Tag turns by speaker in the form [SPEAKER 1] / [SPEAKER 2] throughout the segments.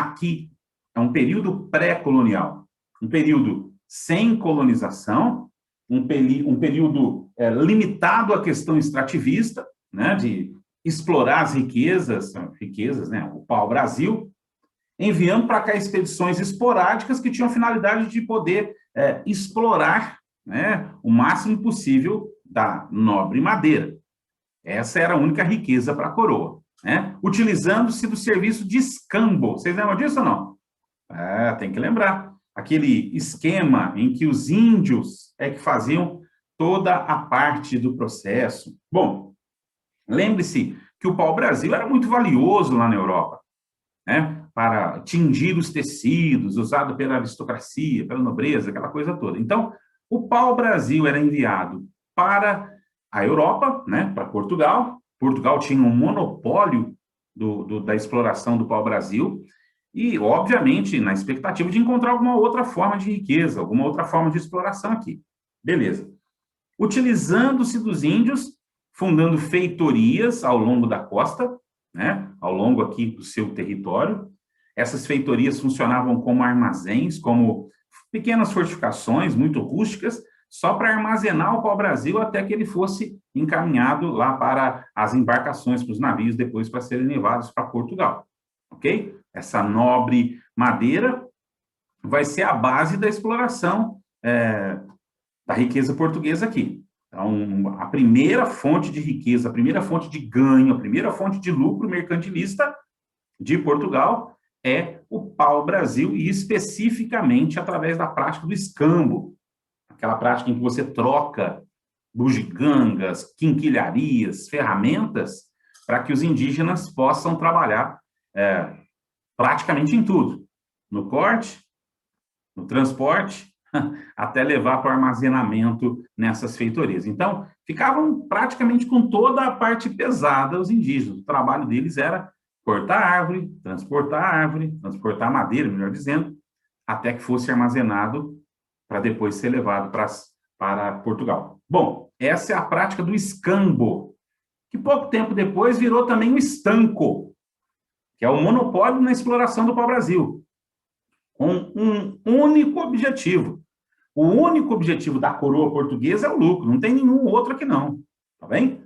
[SPEAKER 1] aqui é um período pré-colonial, um período sem colonização, um período limitado à questão extrativista, né, de explorar as riquezas, né, o pau-brasil, enviando para cá expedições esporádicas que tinham a finalidade de poder explorar, né, o máximo possível da nobre madeira. Essa era a única riqueza para a coroa, né? Utilizando-se do serviço de escambo. Vocês lembram disso ou não? Tem que lembrar. Aquele esquema em que os índios que faziam toda a parte do processo. Bom, lembre-se que o pau-brasil era muito valioso lá na Europa, né? Para tingir os tecidos, usado pela aristocracia, pela nobreza, aquela coisa toda. Então, o pau-brasil era enviado para a Europa, né, para Portugal. Portugal tinha um monopólio da exploração do pau-brasil e, obviamente, na expectativa de encontrar alguma outra forma de riqueza, alguma outra forma de exploração aqui. Beleza. Utilizando-se dos índios, fundando feitorias ao longo da costa, né, ao longo aqui do seu território. Essas feitorias funcionavam como armazéns, como pequenas fortificações muito rústicas, só para armazenar o pau-brasil até que ele fosse encaminhado lá para as embarcações, para os navios, depois para serem levados para Portugal. Ok? Essa nobre madeira vai ser a base da exploração da riqueza portuguesa aqui. Então, a primeira fonte de riqueza, a primeira fonte de ganho, a primeira fonte de lucro mercantilista de Portugal é o pau-brasil, e especificamente através da prática do escambo, aquela prática em que você troca bugigangas, quinquilharias, ferramentas, para que os indígenas possam trabalhar praticamente em tudo, no corte, no transporte, até levar para o armazenamento nessas feitorias. Então, ficavam praticamente com toda a parte pesada os indígenas. O trabalho deles era cortar árvore, transportar madeira, melhor dizendo, até que fosse armazenado para depois ser levado para Portugal. Bom, essa é a prática do escambo, que pouco tempo depois virou também o estanco, que é o monopólio na exploração do pau-brasil, com um único objetivo. O único objetivo da coroa portuguesa é o lucro, não tem nenhum outro aqui não, tá bem?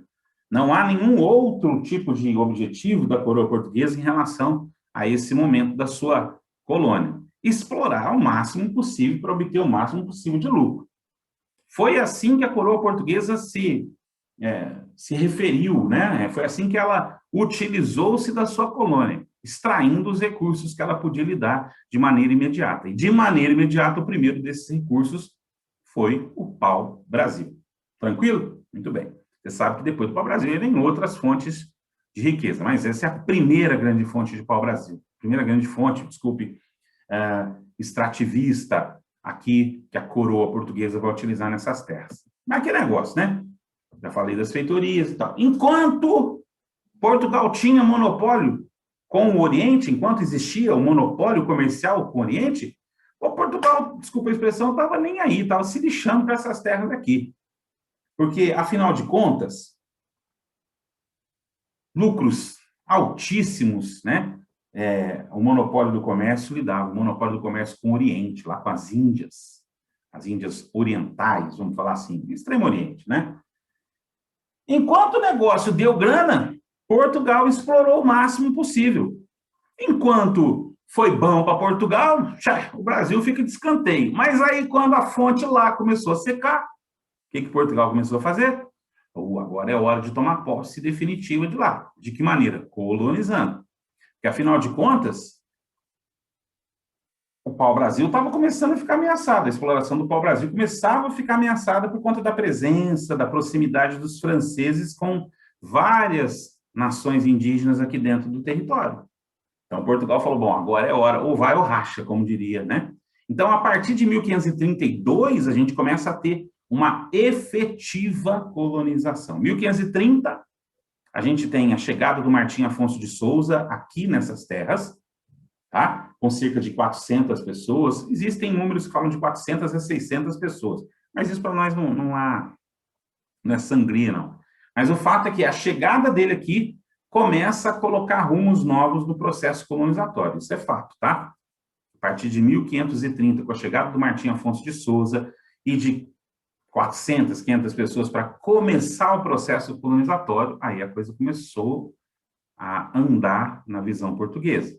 [SPEAKER 1] Não há nenhum outro tipo de objetivo da coroa portuguesa em relação a esse momento da sua colônia. Explorar o máximo possível para obter o máximo possível de lucro. Foi assim que a coroa portuguesa se referiu, né? Foi assim que ela utilizou-se da sua colônia, extraindo os recursos que ela podia lhe dar de maneira imediata. E de maneira imediata, o primeiro desses recursos foi o pau-brasil. Tranquilo? Muito bem. Você sabe que depois do pau-brasil vem outras fontes de riqueza, mas essa é a primeira grande fonte de pau-brasil. Primeira grande fonte, desculpe, extrativista aqui que a coroa portuguesa vai utilizar nessas terras. Mas que negócio, né? Já falei das feitorias e tal. Enquanto Portugal tinha monopólio com o Oriente, enquanto existia o monopólio comercial com o Oriente, o Portugal, desculpa a expressão, não estava nem aí, estava se lixando para essas terras aqui. Porque, afinal de contas, lucros altíssimos, né? O monopólio do comércio lhe dava, o monopólio do comércio com o Oriente, lá com as Índias orientais, vamos falar assim, Extremo Oriente, né? Enquanto o negócio deu grana, Portugal explorou o máximo possível. Enquanto foi bom para Portugal, o Brasil fica de escanteio. Mas aí, quando a fonte lá começou a secar, o que Portugal começou a fazer? Agora é hora de tomar posse definitiva de lá. De que maneira? Colonizando. Porque, afinal de contas, o pau-brasil estava começando a ficar ameaçado. A exploração do pau-brasil começava a ficar ameaçada por conta da presença, da proximidade dos franceses com várias nações indígenas aqui dentro do território. Então, Portugal falou, bom, agora é hora, ou vai ou racha, como diria, né? Então, a partir de 1532, a gente começa a ter uma efetiva colonização. 1530, a gente tem a chegada do Martim Afonso de Souza aqui nessas terras, tá? Com cerca de 400 pessoas. Existem números que falam de 400 a 600 pessoas, mas isso para nós não é sangria, não. Mas o fato é que a chegada dele aqui começa a colocar rumos novos no processo colonizatório. Isso é fato, tá? A partir de 1530, com a chegada do Martim Afonso de Souza e de 400, 500 pessoas para começar o processo colonizatório, aí a coisa começou a andar na visão portuguesa.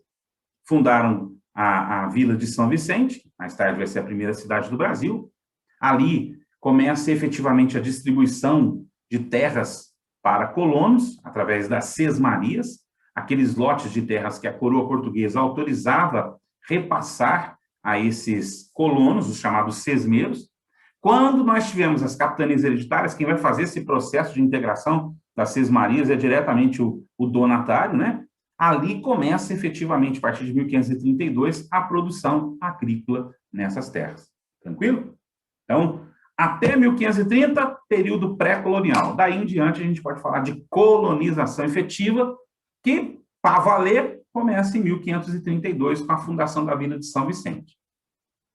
[SPEAKER 1] Fundaram a Vila de São Vicente, mais tarde vai ser a primeira cidade do Brasil. Ali começa efetivamente a distribuição de terras para colonos, através das sesmarias, aqueles lotes de terras que a coroa portuguesa autorizava repassar a esses colonos, os chamados sesmeiros. Quando nós tivemos as capitanias hereditárias, quem vai fazer esse processo de integração das sesmarias é diretamente o donatário, né? Ali começa efetivamente, a partir de 1532, a produção agrícola nessas terras. Tranquilo? Então, até 1530, período pré-colonial. Daí em diante, a gente pode falar de colonização efetiva, que, para valer, começa em 1532, com a fundação da Vila de São Vicente.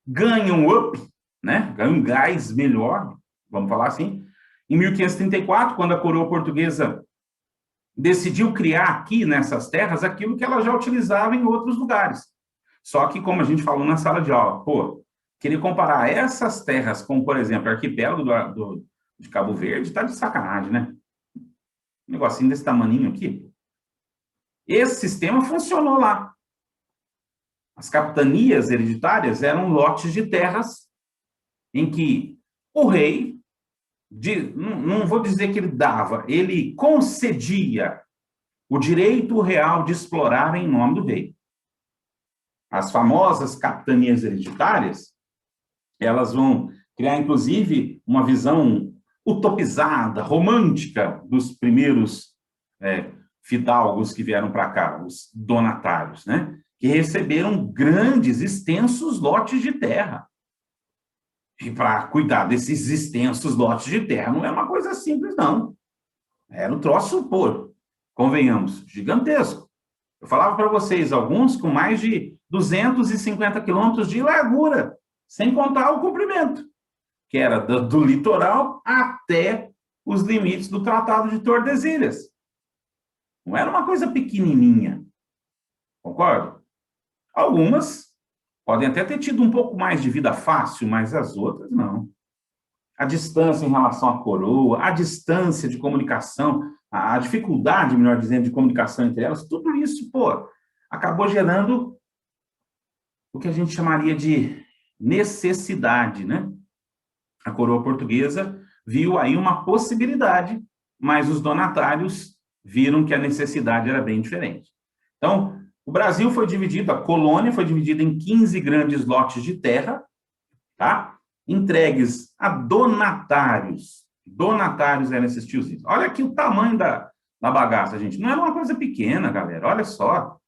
[SPEAKER 1] Ganha um up, né? Ganha um gás melhor, vamos falar assim, em 1534, quando a coroa portuguesa decidiu criar aqui, nessas terras, aquilo que ela já utilizava em outros lugares. Só que, como a gente falou na sala de aula, pô, querer comparar essas terras com, por exemplo, o arquipélago de Cabo Verde, tá de sacanagem, né? Um negocinho desse tamaninho aqui. Esse sistema funcionou lá. As capitanias hereditárias eram lotes de terras em que o rei, não vou dizer que ele dava, ele concedia o direito real de explorar em nome do rei. As famosas capitanias hereditárias, elas vão criar, inclusive, uma visão utopizada, romântica dos primeiros fidalgos que vieram para cá, os donatários, né? Que receberam grandes, extensos lotes de terra. E para cuidar desses extensos lotes de terra não é uma coisa simples, não. Era um troço, pô, convenhamos, gigantesco. Eu falava para vocês, alguns com mais de 250 quilômetros de largura, sem contar o comprimento, que era do litoral até os limites do Tratado de Tordesilhas. Não era uma coisa pequenininha, concordo? Algumas podem até ter tido um pouco mais de vida fácil, mas as outras não. A distância em relação à coroa, a distância de comunicação, a dificuldade, melhor dizendo, de comunicação entre elas, tudo isso, pô, acabou gerando o que a gente chamaria de necessidade, né? A coroa portuguesa viu aí uma possibilidade, mas os donatários viram que a necessidade era bem diferente. Então, o Brasil foi dividido, a colônia foi dividida em 15 grandes lotes de terra, tá? Entregues a donatários. Donatários eram esses tiozinhos. Olha aqui o tamanho da bagaça, gente. Não era uma coisa pequena, galera. Olha só.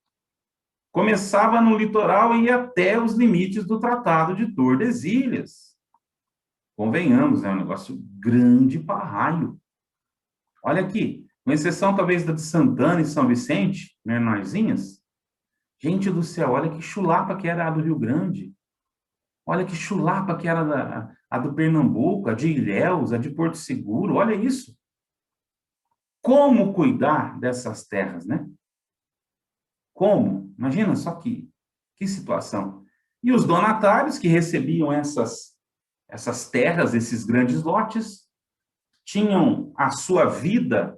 [SPEAKER 1] Começava no litoral e ia até os limites do Tratado de Tordesilhas. Convenhamos, é um negócio grande para raio. Olha aqui, com exceção talvez da de Santana e São Vicente, menorzinhas. Gente do céu, olha que chulapa que era a do Rio Grande. Olha que chulapa que era a do Pernambuco, a de Ilhéus, a de Porto Seguro, olha isso. Como cuidar dessas terras, né? Como? Imagina só que situação. E os donatários que recebiam essas terras, esses grandes lotes, tinham a sua vida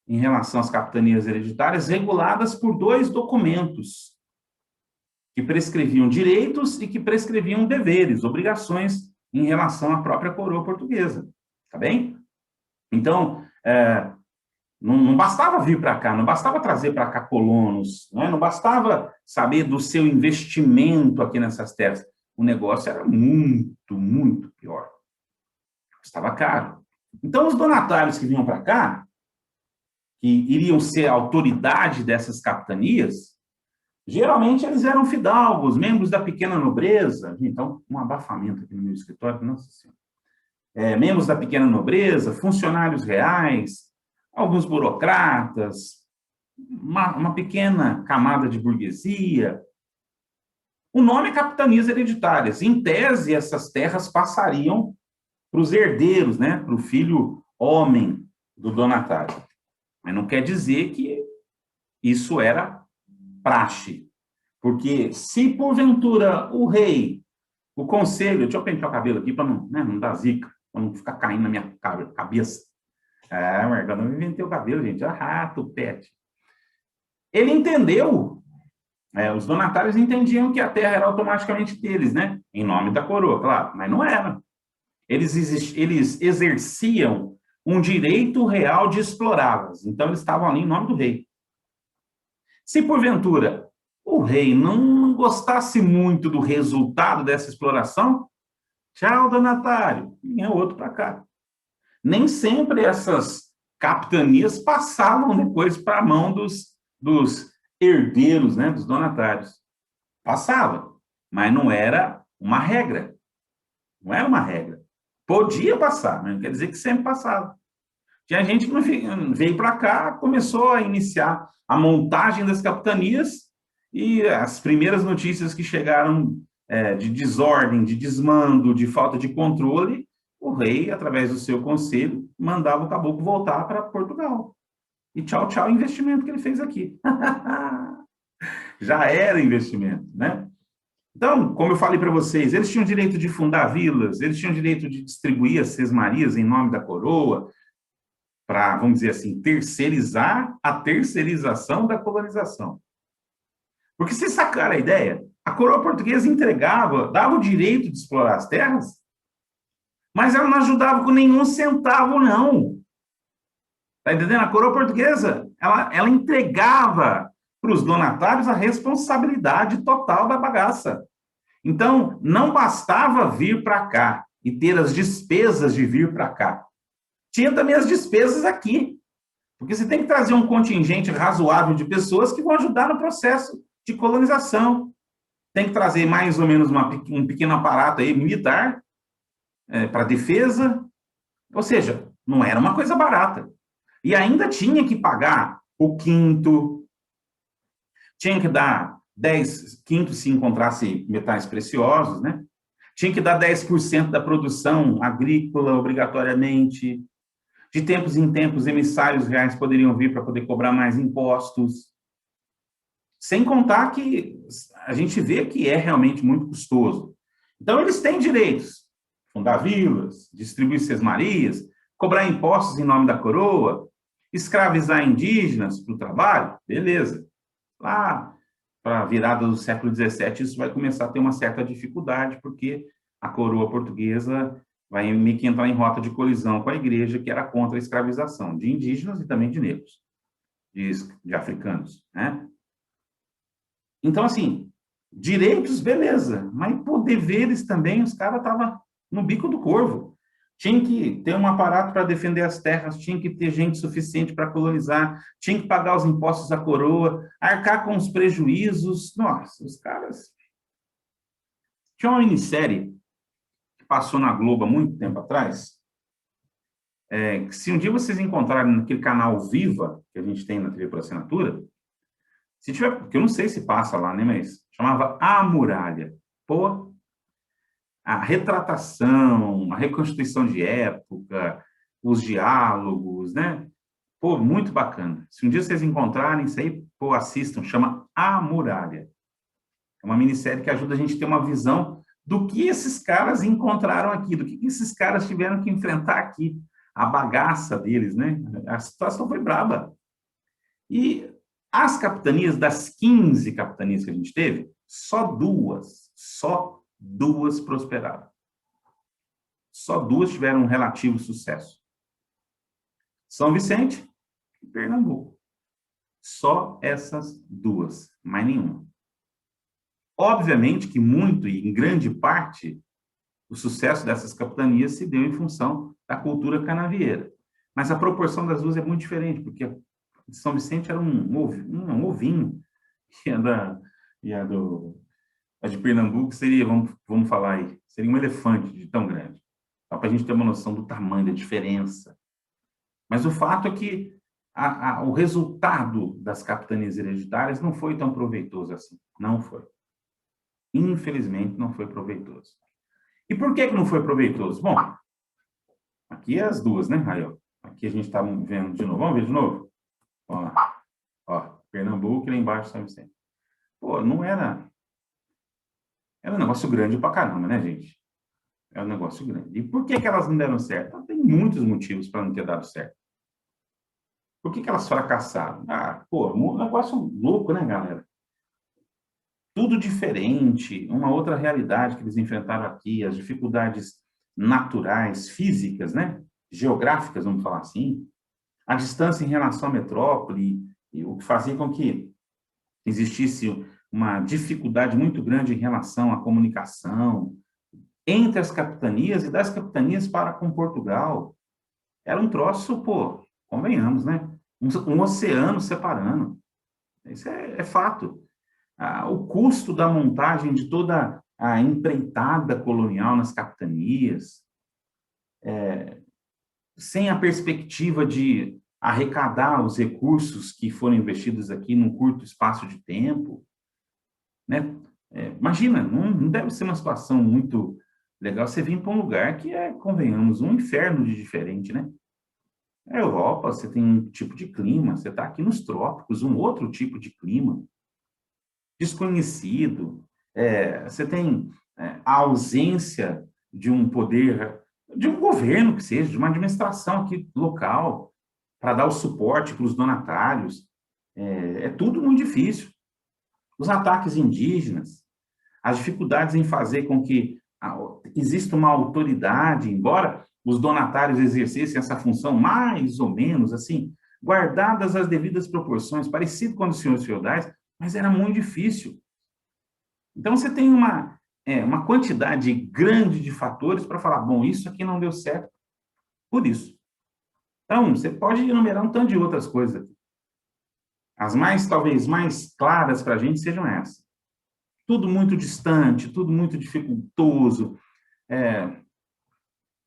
[SPEAKER 1] em relação às capitanias hereditárias reguladas por 2 documentos que prescreviam direitos e que prescreviam deveres, obrigações em relação à própria coroa portuguesa, tá bem? Então, não bastava vir para cá, não bastava trazer para cá colonos, né? Não bastava saber do seu investimento aqui nessas terras. O negócio era muito, muito pior. Estava caro. Então, os donatários que vinham para cá, que iriam ser a autoridade dessas capitanias, geralmente eles eram fidalgos, membros da pequena nobreza. Então, um abafamento aqui no meu escritório, nossa senhora. Membros da pequena nobreza, funcionários reais, alguns burocratas, uma pequena camada de burguesia. O nome é capitanias hereditárias. Em tese, essas terras passariam para os herdeiros, né? Para o filho homem do donatário. Mas não quer dizer que Isso era praxe. Porque se, porventura, o rei, o conselho... Deixa eu pentear o cabelo aqui para não, né, não dar zica, para não ficar caindo na minha cabeça. Agora não inventei o cabelo, gente. Tupete. Ele entendeu, os donatários entendiam que a terra era automaticamente deles, né? Em nome da coroa, claro, mas não era. Eles exerciam um direito real de explorá-las. Então, eles estavam ali em nome do rei. Se, porventura, o rei não gostasse muito do resultado dessa exploração, tchau, donatário, vinha outro para cá. Nem sempre essas capitanias passavam depois para a mão dos herdeiros, né, dos donatários. Passava, mas não era uma regra. Não era uma regra. Podia passar, mas não quer dizer que sempre passava. Tinha gente que veio para cá, começou a iniciar a montagem das capitanias e as primeiras notícias que chegaram de desordem, de desmando, de falta de controle, o rei, através do seu conselho, mandava o caboclo voltar para Portugal. E tchau, tchau, investimento que ele fez aqui. Já era investimento, né? Então, como eu falei para vocês, eles tinham direito de fundar vilas, eles tinham direito de distribuir as sesmarias em nome da coroa, para, vamos dizer assim, terceirizar a terceirização da colonização. Porque se sacar a ideia, a coroa portuguesa entregava, dava o direito de explorar as terras, mas ela não ajudava com nenhum centavo, não. Está entendendo? A coroa portuguesa, ela entregava para os donatários a responsabilidade total da bagaça. Então, não bastava vir para cá e ter as despesas de vir para cá. Tinha também as despesas aqui. Porque você tem que trazer um contingente razoável de pessoas que vão ajudar no processo de colonização. Tem que trazer mais ou menos um pequeno aparato aí militar para defesa. Ou seja, não era uma coisa barata. E ainda tinha que pagar o quinto, tinha que dar 10 quintos se encontrasse metais preciosos, né? Tinha que dar 10% da produção agrícola obrigatoriamente. De tempos em tempos, emissários reais poderiam vir para poder cobrar mais impostos. Sem contar que a gente vê que é realmente muito custoso. Então, eles têm direitos. Fundar vilas, distribuir sesmarias, cobrar impostos em nome da coroa, escravizar indígenas para o trabalho, beleza. Lá, para a virada do século XVII, isso vai começar a ter uma certa dificuldade, porque a coroa portuguesa vai meio que entrar em rota de colisão com a igreja, que era contra a escravização de indígenas e também de negros, de africanos, né? Então, assim, direitos, beleza, mas por deveres também, os caras estavam no bico do corvo. Tinha que ter um aparato para defender as terras, tinha que ter gente suficiente para colonizar, tinha que pagar os impostos à coroa, arcar com os prejuízos. Nossa, os caras... Tinha uma minissérie que passou na Globo há muito tempo atrás, que se um dia vocês encontrarem naquele canal Viva, que a gente tem na TV por assinatura, se tiver, porque eu não sei se passa lá, né, mas chamava A Muralha. Pô, a retratação, a reconstituição de época, os diálogos, né? Pô, muito bacana. Se um dia vocês encontrarem isso aí, pô, assistam, chama A Muralha. É uma minissérie que ajuda a gente a ter uma visão do que esses caras encontraram aqui, do que esses caras tiveram que enfrentar aqui, a bagaça deles, né? A situação foi braba. E as capitanias, das 15 capitanias que a gente teve, só duas prosperaram. Só duas tiveram um relativo sucesso. São Vicente e Pernambuco. Só essas duas, mais nenhuma. Obviamente que muito e em grande parte o sucesso dessas capitanias se deu em função da cultura canavieira. Mas a proporção das duas é muito diferente, porque a de São Vicente era um ovinho, a de Pernambuco seria, vamos falar aí, seria um elefante de tão grande. Só para a gente ter uma noção do tamanho, da diferença. Mas o fato é que o resultado das capitanias hereditárias não foi tão proveitoso assim. Não foi. Infelizmente, não foi proveitoso. E por que não foi proveitoso? Bom, aqui é as duas, né? Aí, ó. Aqui a gente está vendo de novo. Vamos ver de novo? Ó. Pernambuco e lá embaixo São Vicente. Pô, não era... Era um negócio grande pra caramba, né, gente? É um negócio grande. E por que que elas não deram certo? Tem muitos motivos para não ter dado certo. Por que que elas fracassaram? Ah, pô, um negócio louco, né, galera? Tudo diferente, uma outra realidade que eles enfrentaram aqui, as dificuldades naturais, físicas, né? Geográficas, vamos falar assim, a distância em relação à metrópole, e o que fazia com que existisse uma dificuldade muito grande em relação à comunicação entre as capitanias e das capitanias para com Portugal. Era um troço, pô, convenhamos, né? Um oceano separando. Isso é fato. O custo da montagem de toda a empreitada colonial nas capitanias, sem a perspectiva de arrecadar os recursos que foram investidos aqui num curto espaço de tempo, né? Imagina, não deve ser uma situação muito legal você vir para um lugar que é, convenhamos, um inferno de diferente, né? Na Europa, você tem um tipo de clima, você está aqui nos trópicos, um outro tipo de clima, desconhecido, você tem a ausência de um poder, de um governo que seja, de uma administração aqui local, para dar o suporte para os donatários. É tudo muito difícil. Os ataques indígenas, as dificuldades em fazer com que exista uma autoridade, embora os donatários exercessem essa função mais ou menos assim, guardadas as devidas proporções, parecido com os senhores feudais, mas era muito difícil. Então, você tem uma quantidade grande de fatores para falar, bom, isso aqui não deu certo por isso. Então, você pode enumerar um tanto de outras coisas. As mais, talvez, mais claras para a gente sejam essas. Tudo muito distante, tudo muito dificultoso.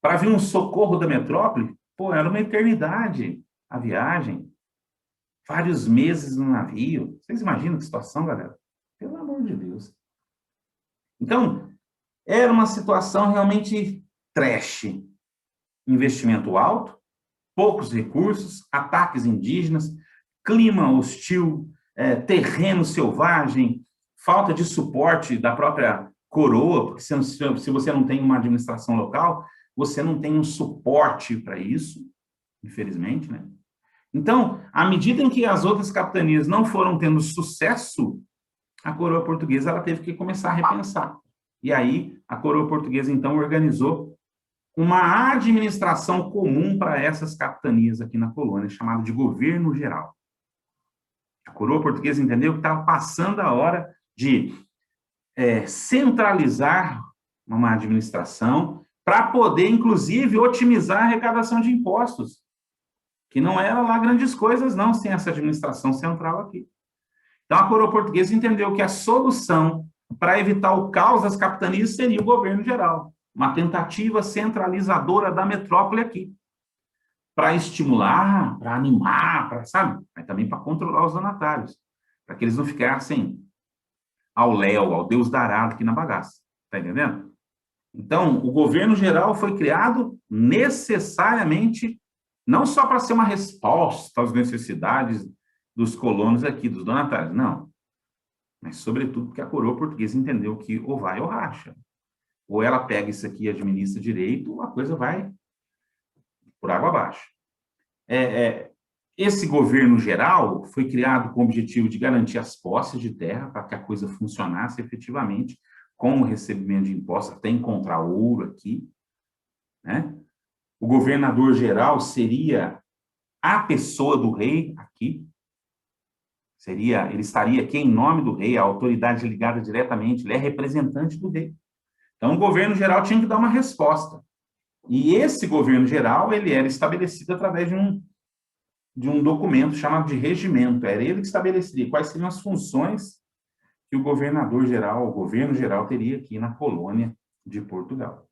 [SPEAKER 1] Para vir um socorro da metrópole, pô, era uma eternidade a viagem. Vários meses no navio. Vocês imaginam que situação, galera? Pelo amor de Deus. Então, era uma situação realmente trash. Investimento alto, poucos recursos, ataques indígenas, clima hostil, terreno selvagem, falta de suporte da própria coroa, porque se você não tem uma administração local, você não tem um suporte para isso, infelizmente, né? Então, à medida em que as outras capitanias não foram tendo sucesso, a coroa portuguesa ela teve que começar a repensar. E aí, a coroa portuguesa, então, organizou uma administração comum para essas capitanias aqui na colônia, chamada de governo geral. A coroa portuguesa entendeu que estava passando a hora de centralizar uma administração para poder, inclusive, otimizar a arrecadação de impostos, que não era lá grandes coisas, não, sem essa administração central aqui. Então, a coroa portuguesa entendeu que a solução para evitar o caos das capitanias seria o governo geral, uma tentativa centralizadora da metrópole aqui, para estimular, para animar, sabe? Mas também para controlar os donatários, para que eles não ficassem ao léu, ao Deus dará aqui na bagaça, tá entendendo? Então, o governo geral foi criado necessariamente, não só para ser uma resposta às necessidades dos colonos aqui, dos donatários, não. Mas, sobretudo, porque a coroa portuguesa entendeu que ou vai ou racha. Ou ela pega isso aqui e administra direito, a coisa vai por água abaixo. Esse governo geral foi criado com o objetivo de garantir as posses de terra para que a coisa funcionasse efetivamente, com o recebimento de impostos, até encontrar ouro aqui, né? O governador geral seria a pessoa do rei aqui, ele estaria aqui em nome do rei, a autoridade ligada diretamente, ele é representante do rei. Então, o governo geral tinha que dar uma resposta. E esse governo geral, ele era estabelecido através de um documento chamado de regimento. Era ele que estabeleceria quais seriam as funções que o governo geral teria aqui na colônia de Portugal.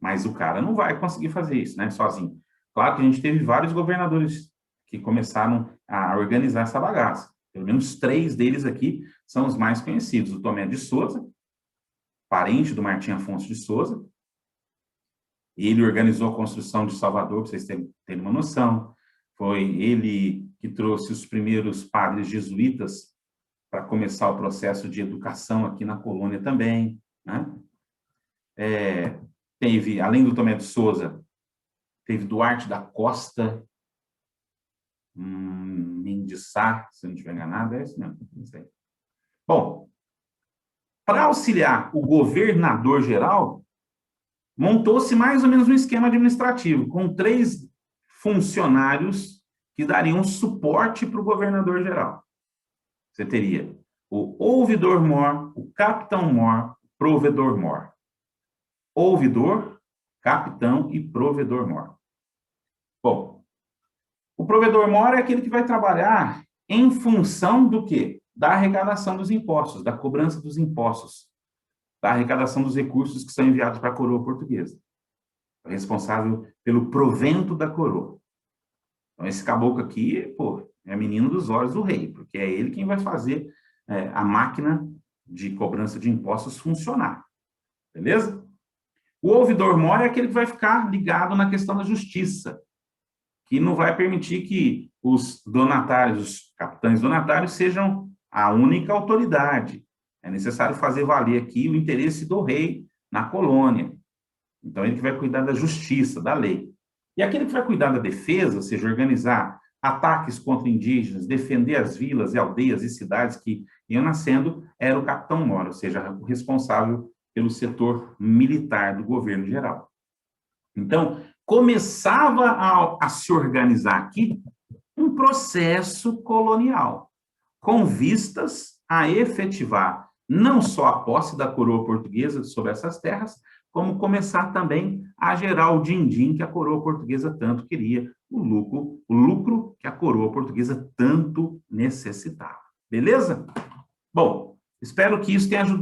[SPEAKER 1] Mas o cara não vai conseguir fazer isso, né, sozinho. Claro que a gente teve vários governadores que começaram a organizar essa bagaça. Pelo menos 3 deles aqui são os mais conhecidos. O Tomé de Sousa, parente do Martim Afonso de Sousa. Ele organizou a construção de Salvador, para vocês terem uma noção. Foi ele que trouxe os primeiros padres jesuítas para começar o processo de educação aqui na colônia também, né? Teve, além do Tomé de Souza, teve Duarte da Costa, Mendes Sá, se não estiver enganado, é isso mesmo, não sei. Bom, para auxiliar o governador geral, montou-se mais ou menos um esquema administrativo, com 3 funcionários que dariam suporte para o governador geral. Você teria o ouvidor-mor, o capitão-mor, o provedor-mor. Ouvidor, capitão e provedor-mor. Bom, o provedor-mor é aquele que vai trabalhar em função do quê? Da arrecadação dos impostos, da cobrança dos impostos, da arrecadação dos recursos que são enviados para a coroa portuguesa. É responsável pelo provento da coroa. Então, esse caboclo aqui, pô, é menino dos olhos do rei, porque é ele quem vai fazer a máquina de cobrança de impostos funcionar. Beleza? O ouvidor-mor é aquele que vai ficar ligado na questão da justiça, que não vai permitir que os donatários, os capitães donatários, sejam a única autoridade. É necessário fazer valer aqui o interesse do rei na colônia. Então, ele que vai cuidar da justiça, da lei. E aquele que vai cuidar da defesa, ou seja, organizar ataques contra indígenas, defender as vilas e aldeias e cidades que iam nascendo, era o capitão-mor, ou seja, o responsável pelo setor militar do governo geral. Então, começava a se organizar aqui um processo colonial, com vistas a efetivar não só a posse da coroa portuguesa sobre essas terras, como começar também a gerar o din-din que a coroa portuguesa tanto queria, o lucro que a coroa portuguesa tanto necessitava. Beleza? Bom, espero que isso tenha ajudado.